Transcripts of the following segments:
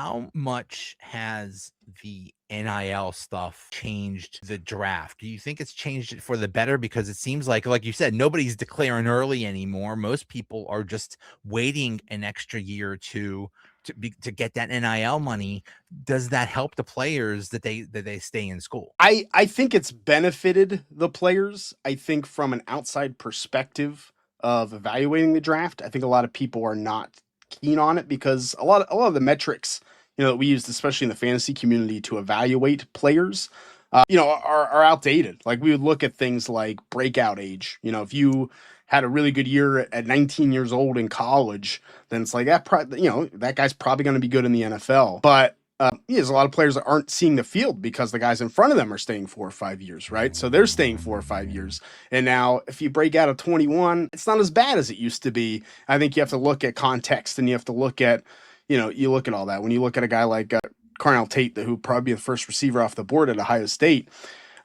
how much has the NIL stuff changed the draft? Do you think it's changed it for the better? Because it seems like you said, nobody's declaring early anymore. Most people are just waiting an extra year or two to get that NIL money. Does that help the players that they stay in school? I think it's benefited the players. I think from an outside perspective of evaluating the draft, I think a lot of people are not keen on it because a lot of the metrics, that we use, especially in the fantasy community, to evaluate players, are outdated. Like we would look at things like breakout age. If you had a really good year at 19 years old in college, then it's like that guy's probably going to be good in the NFL. But there's a lot of players that aren't seeing the field because the guys in front of them are staying 4 or 5 years, right? So they're staying 4 or 5 years. And now, if you break out of 21, it's not as bad as it used to be. I think you have to look at context and you have to look at, you look at all that. When you look at a guy like Carnell Tate, who probably be the first receiver off the board at Ohio State,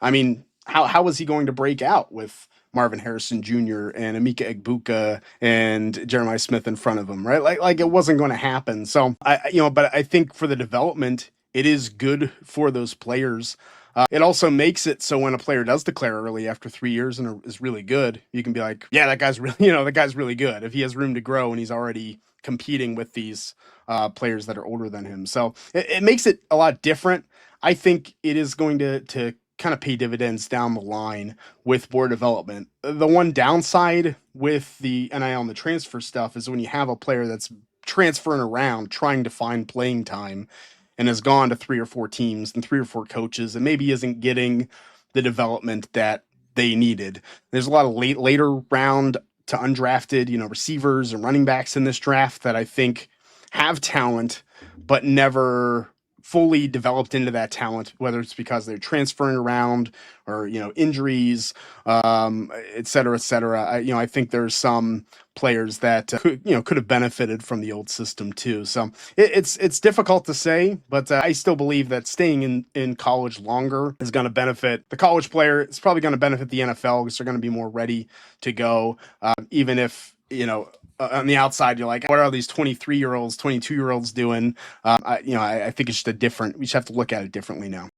I mean, how was he going to break out with Marvin Harrison Jr. and Emeka Egbuka and Jeremiah Smith in front of him, right? Like it wasn't going to happen. So but I think for the development, it is good for those players. It also makes it so when a player does declare early after 3 years and is really good, you can be like, yeah, that guy's really, that guy's really good. If he has room to grow and he's already competing with these players that are older than him, so it makes it a lot different. I think it is going to kind of pay dividends down the line with board development. The one downside with the NIL and the transfer stuff is when you have a player that's transferring around trying to find playing time and has gone to 3 or 4 teams and 3 or 4 coaches and maybe isn't getting the development that they needed. There's a lot of later round to undrafted, receivers and running backs in this draft that I think have talent but never fully developed into that talent, whether it's because they're transferring around or injuries, et cetera, et cetera. I think there's some players that could have benefited from the old system too. So it's difficult to say, but I still believe that staying in college longer is going to benefit the college player. It's probably going to benefit the NFL because they're going to be more ready to go, even if on the outside, you're like, what are these 23-year-olds, 22-year-olds doing? I think it's just we just have to look at it differently now.